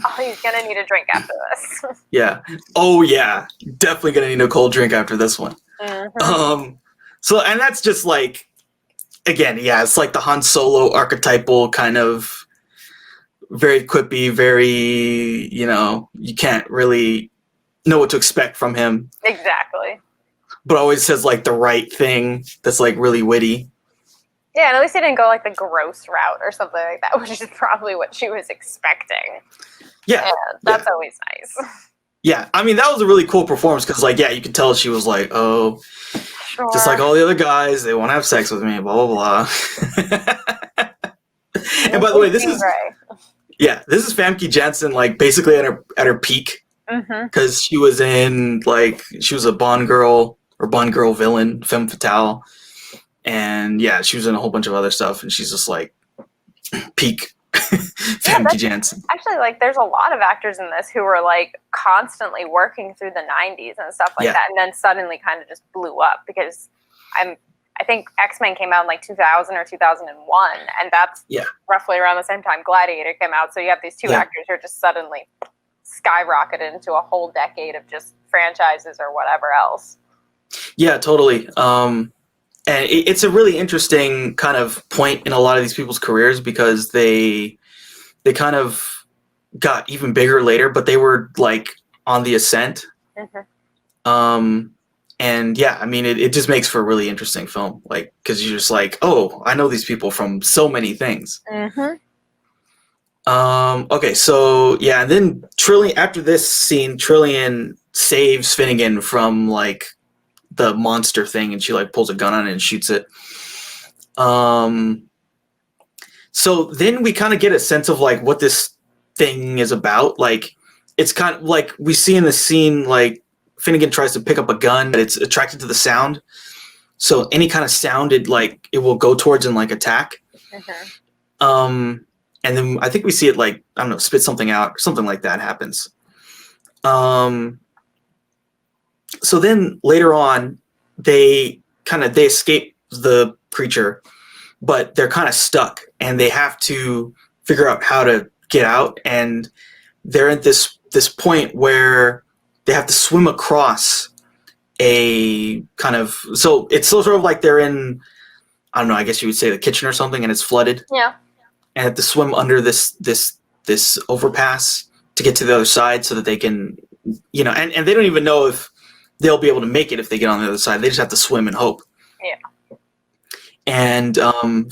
Oh, he's gonna need a drink after this. Yeah. Oh yeah. Definitely gonna need a cold drink after this one. So, and that's just like, again, it's like the Han Solo archetypal kind of, very quippy, very, you can't really know what to expect from him. Exactly. But always says like the right thing that's like really witty. Yeah, and at least he didn't go like the gross route or something like that, which is probably what she was expecting. Yeah. That's always nice. Yeah, I mean, that was a really cool performance because, like, you could tell she was like, oh, Sure. just like all the other guys, they want to have sex with me, blah, blah, blah. And by the way, this is Famke Janssen, like, basically at her peak. Because she was she was a Bond girl villain, femme fatale. And yeah, she was in a whole bunch of other stuff, and she's just like peak Famke Janssen. Actually, like, there's a lot of actors in this who were like constantly working through the 90s and stuff like that, and then suddenly kind of just blew up because I think X-Men came out in like 2000 or 2001, and that's roughly around the same time Gladiator came out. So you have these two actors who are just suddenly skyrocketed into a whole decade of just franchises or whatever else. Yeah, totally. And it's a really interesting kind of point in a lot of these people's careers because they kind of got even bigger later, but they were like on the ascent. And yeah, I mean, it just makes for a really interesting film, like, because you're just like, oh, I know these people from so many things. Okay, so yeah, and then Trillian, after this scene, Trillian saves Finnegan from like the monster thing, and she like pulls a gun on it and shoots it. So then we kind of get a sense of like what this thing is about. Like, it's kind of like we see in the scene, like Finnegan tries to pick up a gun, but it's attracted to the sound. So any kind of sound it will go towards and like attack. And then I think we see it like, I don't know, spit something out, something like that happens. So then later on, they escape the creature, but they're kind of stuck, and they have to figure out how to get out. And they're at this point where they have to swim across a kind of, so it's sort of like they're in, I don't know, I guess you would say the kitchen or something, and it's flooded. Yeah. And have to swim under this overpass to get to the other side so that they can, and they don't even know if they'll be able to make it if they get on the other side. They just have to swim and hope. Yeah. And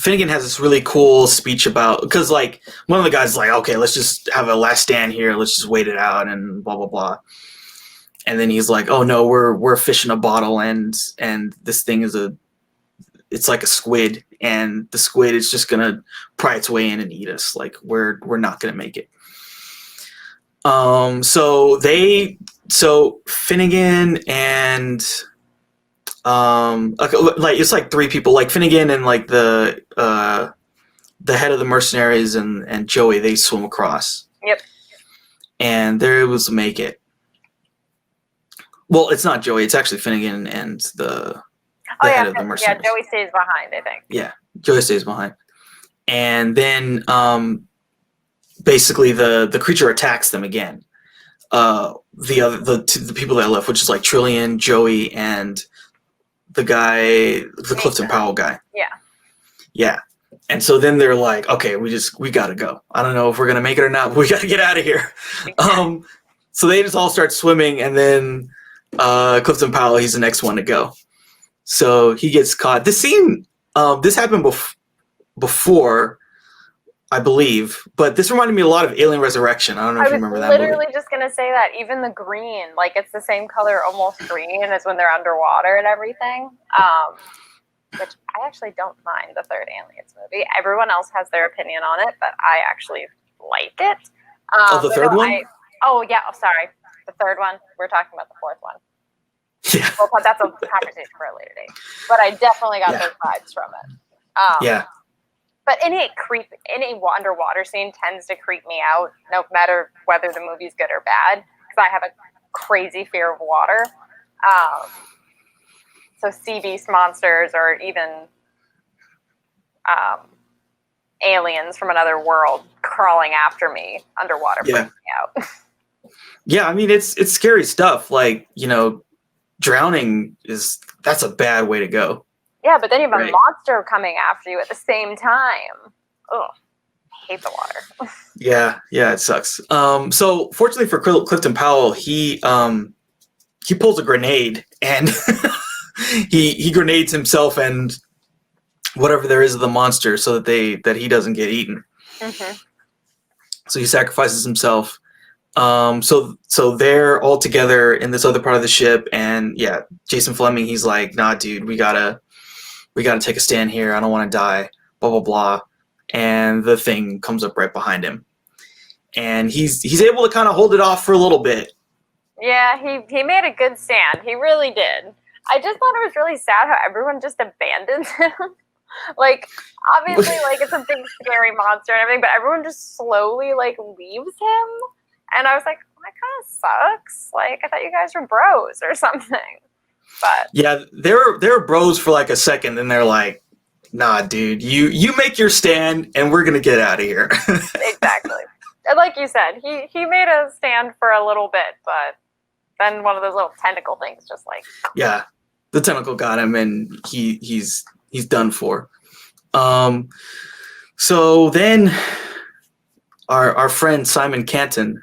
Finnegan has this really cool speech about, because like one of the guys is like, okay, let's just have a last stand here. Let's just wait it out and blah, blah, blah. And then he's like, oh no, we're a fish in a bottle, and this thing it's like a squid, and the squid is just gonna pry its way in and eat us. Like we're not gonna make it. So Finnegan and like it's like three people, like Finnegan and like the head of the mercenaries and Joey, they swim across. Yep. And they're able to make it. Well, it's not Joey, it's actually Finnegan and the head of the mercenaries. Yeah, Joey stays behind, I think. Yeah, Joey stays behind. And then basically the creature attacks them again. The people that left, which is like Trillian, Joey, and the guy, the Clifton Powell guy. Yeah. Yeah. And so then they're like, okay, we gotta go. I don't know if we're gonna make it or not, but we gotta get out of here. So they just all start swimming, and then Clifton Powell, he's the next one to go. So he gets caught. This scene, this happened before, I believe, but this reminded me a lot of Alien Resurrection. I don't know if you remember that movie. I was literally just gonna say that. Even the green, like it's the same color, almost green, as when they're underwater and everything. Which I actually don't mind the third Aliens movie. Everyone else has their opinion on it, but I actually like it. The third one? Sorry. The third one. We're talking about the fourth one. Yeah. Well, that's a conversation for a later date. But I definitely got those vibes from it. Yeah. But any underwater scene tends to creep me out, no matter whether the movie's good or bad, because I have a crazy fear of water. So sea beast monsters or even aliens from another world crawling after me underwater freaks me out. Yeah, I mean it's scary stuff. Like, drowning that's a bad way to go. Yeah, but then you have a monster coming after you at the same time. Ugh, I hate the water. Yeah, it sucks. So fortunately for Clifton Powell, he pulls a grenade and he grenades himself and whatever there is of the monster so that he doesn't get eaten. Mm-hmm. So he sacrifices himself. So they're all together in this other part of the ship, and Jason Flemyng, he's like, nah, dude, we gotta take a stand here. I don't want to die. Blah blah blah. And the thing comes up right behind him, and he's able to kind of hold it off for a little bit. Yeah, he made a good stand. He really did. I just thought it was really sad how everyone just abandons him. Like, obviously, like, it's a big scary monster and everything, but everyone just slowly, like, leaves him. And I was like, that kind of sucks. Like, I thought you guys were bros or something. But yeah, they're bros for like a second, and they're like, nah, dude, you make your stand, and we're gonna get out of here. Exactly. And like you said, he made a stand for a little bit, but then one of those little tentacle things just like... Yeah, the tentacle got him, and he's done for. So then our friend Simon Canton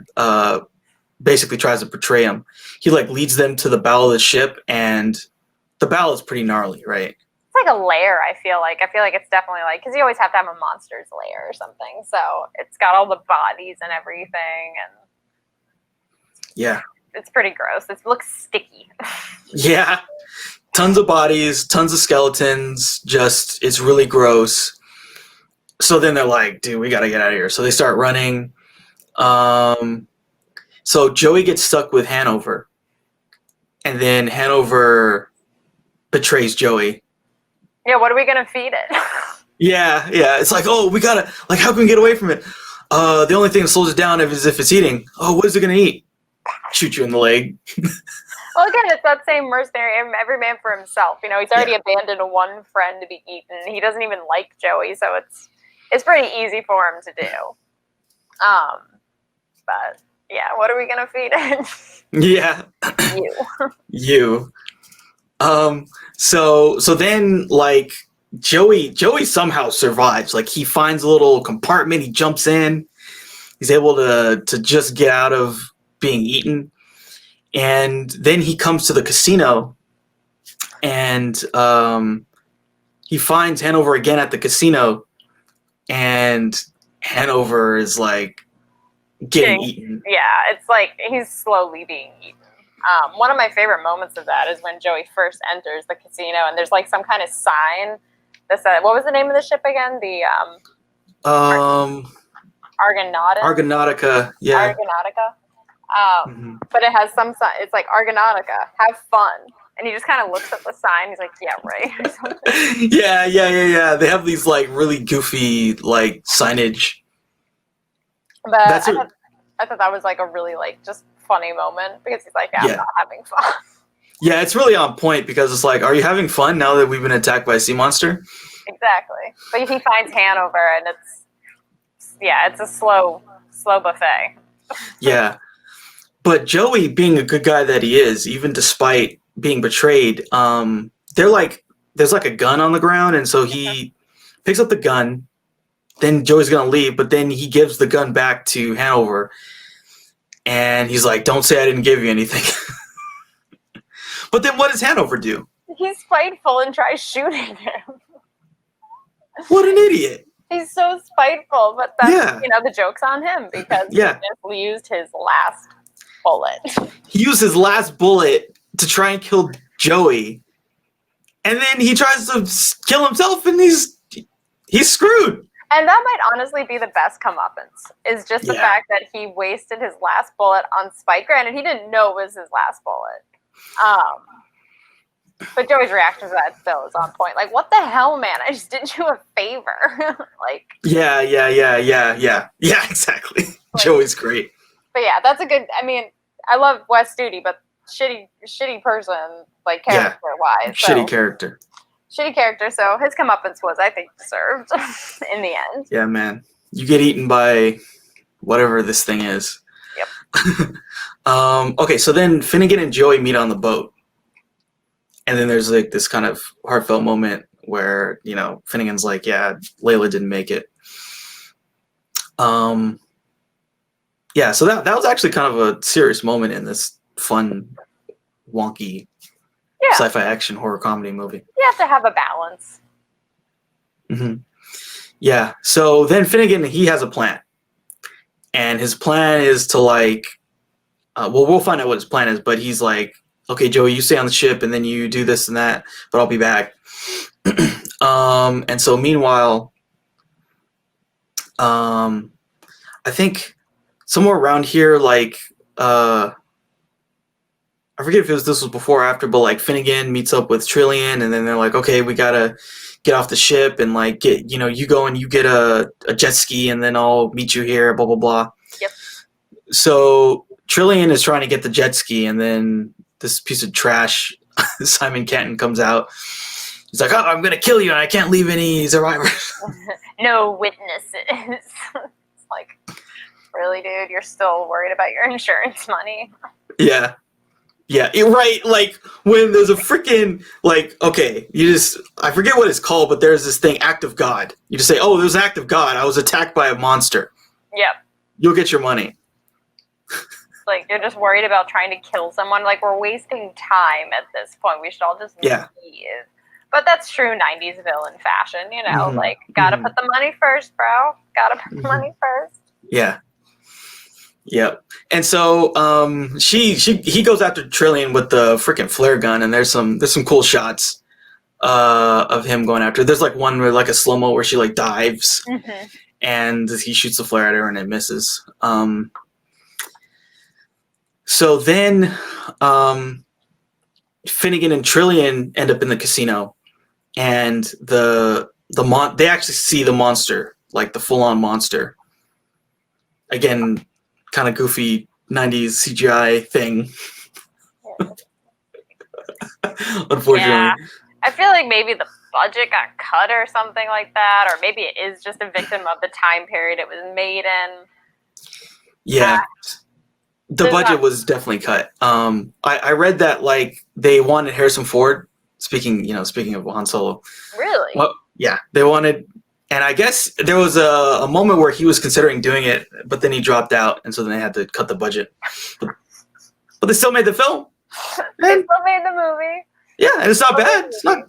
basically tries to betray him. He like leads them to the bow of the ship, and the bow is pretty gnarly, right? It's like a lair, I feel like. It's definitely like, because you always have to have a monster's lair or something. So it's got all the bodies and everything, and yeah, it's pretty gross. It looks sticky. Yeah, tons of bodies, tons of skeletons. Just, it's really gross. So then they're like, dude, we gotta get out of here. So they start running. So Joey gets stuck with Hanover, and then Hanover betrays Joey. Yeah, what are we gonna feed it? Yeah. It's like, oh, we gotta, like, how can we get away from it? The only thing that slows it down is if it's eating. Oh, what is it gonna eat? Shoot you in the leg. Well, again, it's that same mercenary, every man for himself. You know, he's already abandoned one friend to be eaten. He doesn't even like Joey, so it's pretty easy for him to do. But yeah, what are we gonna feed it? Yeah. You. You. So then like Joey somehow survives. Like he finds a little compartment, he jumps in, he's able to just get out of being eaten. And then he comes to the casino and he finds Hanover again at the casino, and Hanover is like getting eaten. Yeah, it's like he's slowly being eaten. One of my favorite moments of that is when Joey first enters the casino and there's like some kind of sign that said, what was the name of the ship again? The Argonautica, yeah. Argonautica. But it has some sign. It's like Argonautica, have fun. And he just kind of looks at the sign. He's like, yeah, right. Or something. Yeah. They have these like really goofy like signage. But I thought that was like a really like just funny moment because he's like, I'm not having fun. Yeah, it's really on point because it's like, are you having fun now that we've been attacked by a sea monster? Exactly. But he finds Hanover and it's a slow buffet. Yeah. But Joey, being a good guy that he is, even despite being betrayed, there's like a gun on the ground, and so he picks up the gun. Then Joey's gonna leave, but then he gives the gun back to Hanover, and he's like, "Don't say I didn't give you anything." But then what does Hanover do? He's spiteful and tries shooting him. What an idiot! He's so spiteful, but that's the joke's on him because he just used his last bullet. He used his last bullet to try and kill Joey, and then he tries to kill himself, and he's screwed. And that might honestly be the best comeuppance, is just the fact that he wasted his last bullet on spite. Granted, he didn't know it was his last bullet. But Joey's reaction to that still is on point. Like, what the hell, man? I just did you a favor. Like. Yeah, exactly. Like, Joey's great. But yeah, that's a good. I mean, I love Wes Studi, but shitty person, like character-wise. Shitty character. Shitty character. So his comeuppance was, I think, deserved in the end. Yeah, man. You get eaten by whatever this thing is. Yep. Okay, so then Finnegan and Joey meet on the boat. And then there's like this kind of heartfelt moment where, Finnegan's like, yeah, Leila didn't make it. Yeah, so that was actually kind of a serious moment in this fun, wonky sci-fi action horror comedy movie. You have to have a balance. Mm-hmm. Yeah, so then Finnegan, he has a plan. And his plan is to like, we'll find out what his plan is, but he's like, okay, Joey, you stay on the ship and then you do this and that, but I'll be back. And so meanwhile, I think somewhere around here, like, I forget if this was before or after, but like Finnegan meets up with Trillian, and then they're like, okay, we gotta get off the ship and like get, you go and you get a jet ski, and then I'll meet you here, blah, blah, blah. Yep. So Trillian is trying to get the jet ski, and then this piece of trash, Simon Canton, comes out. He's like, oh, I'm going to kill you, and I can't leave any survivors. No witnesses. It's like, really, dude? You're still worried about your insurance money? Yeah. Yeah, right. Like, when there's a freaking, like, okay, I forget what it's called, but there's this thing, Act of God. You just say, oh, there's an Act of God. I was attacked by a monster. Yep. You'll get your money. Like, you're just worried about trying to kill someone. Like, we're wasting time at this point. We should all just leave. But that's true 90s villain fashion, Mm-hmm. Like, gotta put the money first, bro. Gotta put the money first. Yeah. Yep. And so he goes after Trillian with the freaking flare gun, and there's some cool shots of him going after. There's like one where like a slow-mo where she like dives, and he shoots the flare at her and it misses. So then Finnegan and Trillian end up in the casino, and they actually see the monster, like the full-on monster. Again, kind of goofy 90s CGI thing. Unfortunately. Yeah. I feel like maybe the budget got cut or something like that, or maybe it is just a victim of the time period it was made in. Yeah. The budget was definitely cut. I read that like they wanted Harrison Ford Speaking of Han Solo. Really? Well, yeah, they wanted, and I guess there was a moment where he was considering doing it, but then he dropped out, and so then they had to cut the budget. But they still made the film. They still made the movie. Yeah, and it's not bad. It's not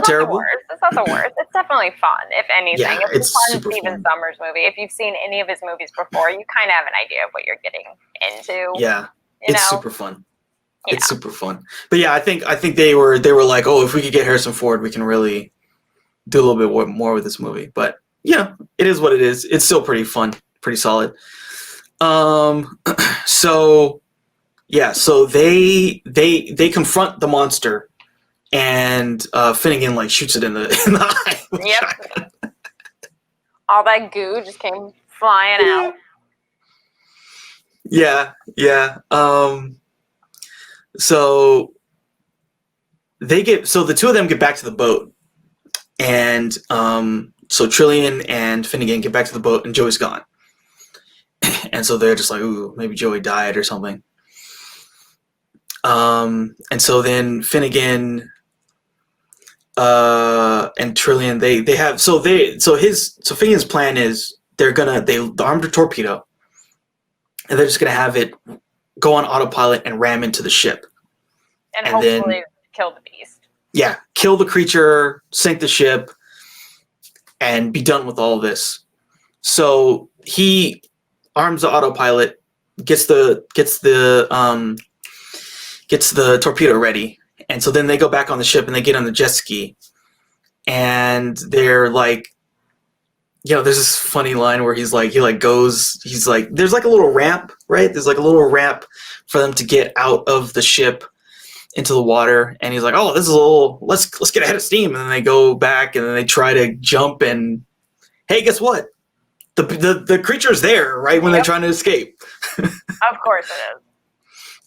terrible. It's not the worst. It's definitely fun, if anything. Yeah, it's a fun super Stephen fun. Sommers movie. If you've seen any of his movies before, you kind of have an idea of what you're getting into. Yeah, it's super fun. Yeah. It's super fun. But yeah, I think they were like, oh, if we could get Harrison Ford, we can really do a little bit more with this movie. But yeah, it is what it is. It's still pretty fun, pretty solid. So yeah, so they confront the monster, and Finnegan like shoots it in the eye. Yep. All that goo just came flying out. Yeah. So the two of them get back to the boat, and so Trillian and Finnegan get back to the boat, and Joey's gone. And so they're just like, ooh, maybe Joey died or something. And so then Finnegan and Trillian, they have Finnegan's plan is they armed a torpedo, and they're just gonna have it go on autopilot and ram into the ship, and hopefully then kill the beast. Yeah, kill the creature, sink the ship, and be done with all of this. So he arms the autopilot, gets the torpedo ready, and so then they go back on the ship and they get on the jet ski, and they're like, there's this funny line where he's like, there's like a little ramp, right? There's like a little ramp for them to get out of the ship into the water, and he's like, oh, this is a little, let's get ahead of steam. And then they go back and then they try to jump, and hey, guess what? The creature's there, right, when they're trying to escape. Of course it is.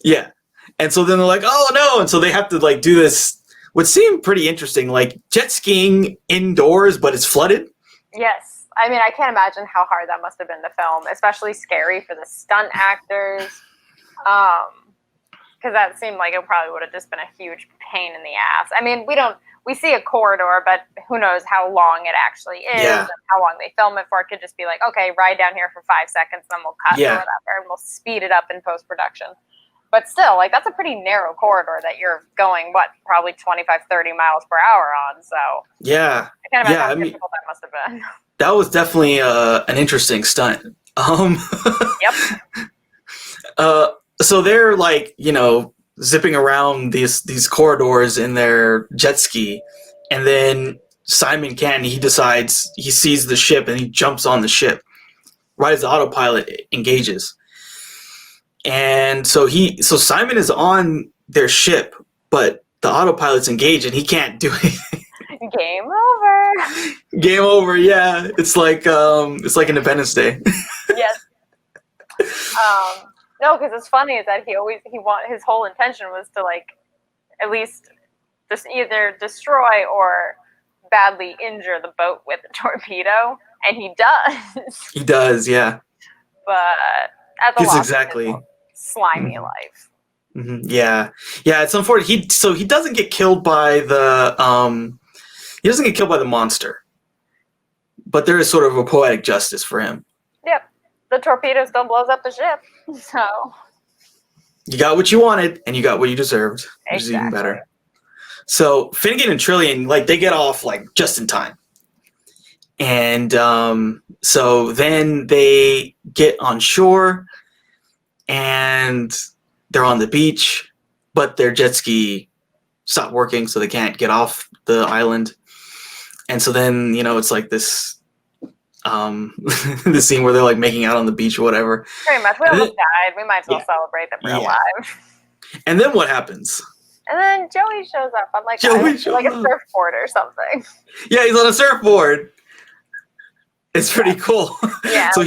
Yeah. And so then they're like, oh no, and so they have to like do this, what seemed pretty interesting, like jet skiing indoors, but it's flooded. Yes. I mean, I can't imagine how hard that must have been to film, especially scary for the stunt actors. Because that seemed like it probably would have just been a huge pain in the ass. I mean, we see a corridor, but who knows how long it actually is and how long they film it for. It could just be like, okay, ride down here for 5 seconds, then we'll cut or whatever, and we'll speed it up in post-production. But still, like, that's a pretty narrow corridor that you're going, probably 25, 30 miles per hour on. So yeah, I can't imagine how difficult that must have been. That was definitely an interesting stunt. Yep. So they're like, zipping around these corridors in their jet ski, and then Simon Canton, he decides, he sees the ship and he jumps on the ship right as the autopilot engages. And so Simon is on their ship, but the autopilot's engaged and he can't do anything. Game over. Game over, yeah. It's like Independence Day. Yes. No, because it's funny is that his whole intention was to like at least just either destroy or badly injure the boat with a torpedo, and he does. He does, yeah. But at the loss exactly of his slimy life. Mm-hmm. Yeah, it's unfortunate. He doesn't get killed by the monster, but there is sort of a poetic justice for him. Yep, the torpedo still blows up the ship, so you got what you wanted and you got what you deserved, which is even better. So Finnegan and Trillian, like, they get off like just in time, and so then they get on shore and they're on the beach, but their jet ski stopped working, so they can't get off the island. And so then, it's like this the scene where they're like making out on the beach or whatever. Pretty much. We almost died. We might as well celebrate that we're alive. And then what happens? And then Joey shows up on like a surfboard or something. Yeah, he's on a surfboard. It's pretty cool. Yeah. So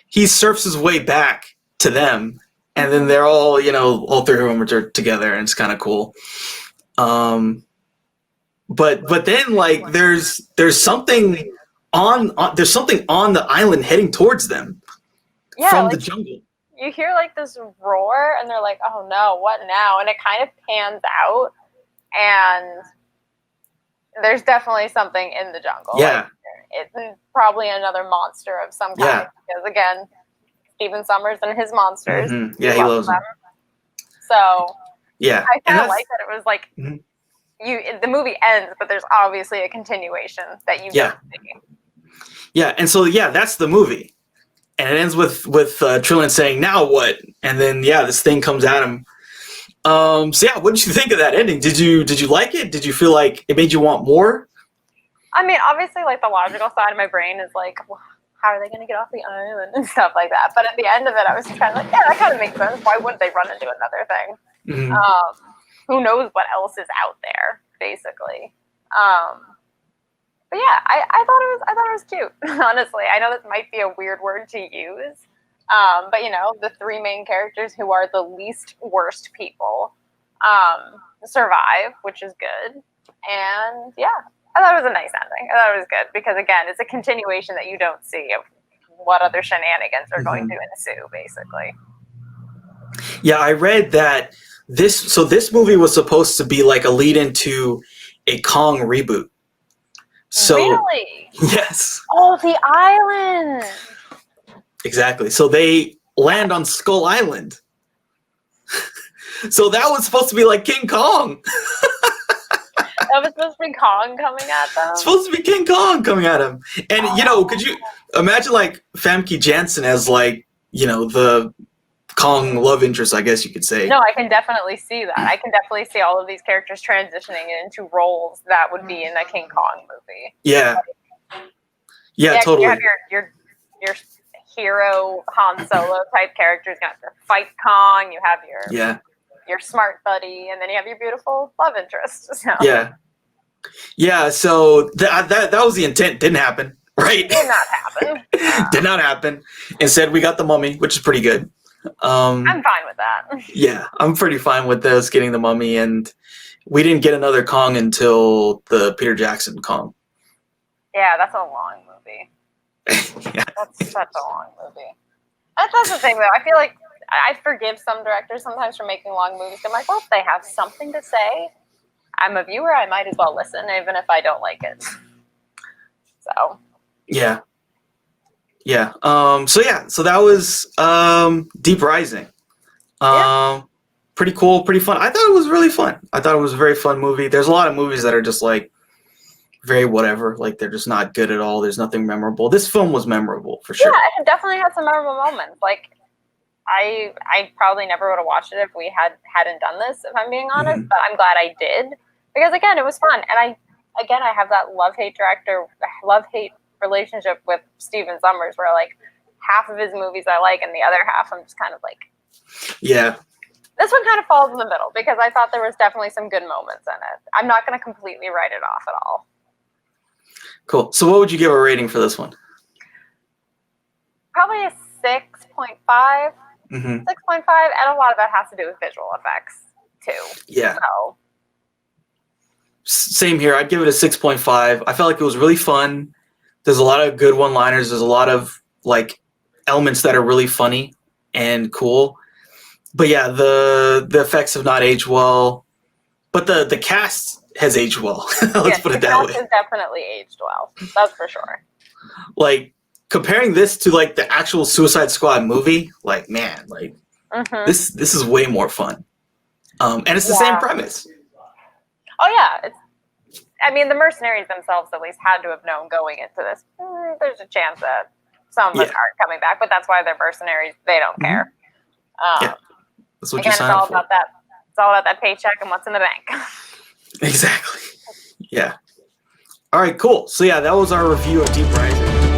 he surfs his way back to them, and then they're all, all three of them are together, and it's kind of cool. But then like there's something on the island heading towards them from the jungle. You hear like this roar, and they're like, "Oh no, what now?" And it kind of pans out, and there's definitely something in the jungle. Yeah. Like, it's probably another monster of some kind. Because again, Stephen Sommers and his monsters. Mm-hmm. Yeah, he loves them. So yeah, I kind of like that it was like mm-hmm. the movie ends, but there's obviously a continuation that you don't see. Yeah, and so that's the movie, and it ends with Trillian saying, "Now what?" And then this thing comes at him. So what did you think of that ending? Did you like it? Did you feel like it made you want more? I mean, obviously, like the logical side of my brain is like, well, how are they going to get off the island and stuff like that? But at the end of it, I was kind of like, yeah, that kind of makes sense. Why wouldn't they run into another thing? Mm-hmm. Who knows what else is out there, basically. But yeah, I thought it was cute. Honestly, I know this might be a weird word to use, but the three main characters who are the least worst people survive, which is good. And yeah, I thought it was a nice ending. I thought it was good because again, it's a continuation that you don't see of what other shenanigans are going to ensue, basically. Yeah, I read that this movie was supposed to be like a lead into a Kong reboot. So, really? Yes. Oh, the island. Exactly. So they land on Skull Island. So that was supposed to be like King Kong. That was supposed to be Kong coming at them? It's supposed to be King Kong coming at him. And, could you imagine like Famke Janssen as like, the Kong love interest, I guess you could say. No, I can definitely see that. I can definitely see all of these characters transitioning into roles that would be in a King Kong movie. Yeah. Yeah, totally. You have your hero Han Solo type characters. You have your fight Kong. You have your smart buddy, and then you have your beautiful love interest. So. Yeah. Yeah. So that was the intent. Didn't happen. Right. Did not happen. Did not happen. Instead, we got the Mummy, which is pretty good. I'm fine with that. Yeah, I'm pretty fine with this getting the Mummy, and we didn't get another Kong until the Peter Jackson Kong. Yeah, that's a long movie. Yeah. That's such a long movie. That's the thing, though. I feel like I forgive some directors sometimes for making long movies. I'm like, well, if they have something to say, I'm a viewer. I might as well listen, even if I don't like it. So. Yeah. Yeah. So that was Deep Rising. Pretty cool, pretty fun. I thought it was really fun. I thought it was a very fun movie. There's a lot of movies that are just like very whatever, like they're just not good at all. There's nothing memorable. This film was memorable for sure. Yeah, it definitely had some memorable moments. Like I probably never would have watched it if we hadn't done this, if I'm being honest, but I'm glad I did. Because again, it was fun. And I have that love-hate relationship with Stephen Sommers where like half of his movies I like and the other half I'm just kind of like, yeah. This one kind of falls in the middle because I thought there was definitely some good moments in it. I'm not going to completely write it off at all. Cool. So what would you give a rating for this one? Probably a 6.5. 6.5, and a lot of that has to do with visual effects too. Yeah. So. Same here. I'd give it a 6.5. I felt like it was really fun. There's a lot of good one-liners. There's a lot of like elements that are really funny and cool. But yeah, the effects have not aged well. But the cast has aged well. Let's put it that way. The cast has definitely aged well. That's for sure. Like comparing this to like the actual Suicide Squad movie, like man, like this is way more fun. And it's the same premise. Oh yeah, the mercenaries themselves at least had to have known going into this. There's a chance that some of us aren't coming back, but that's why they're mercenaries. They don't care. That's what you sign up for. It's all about that paycheck and what's in the bank. Exactly. Yeah. All right, cool. So yeah, that was our review of Deep Rising.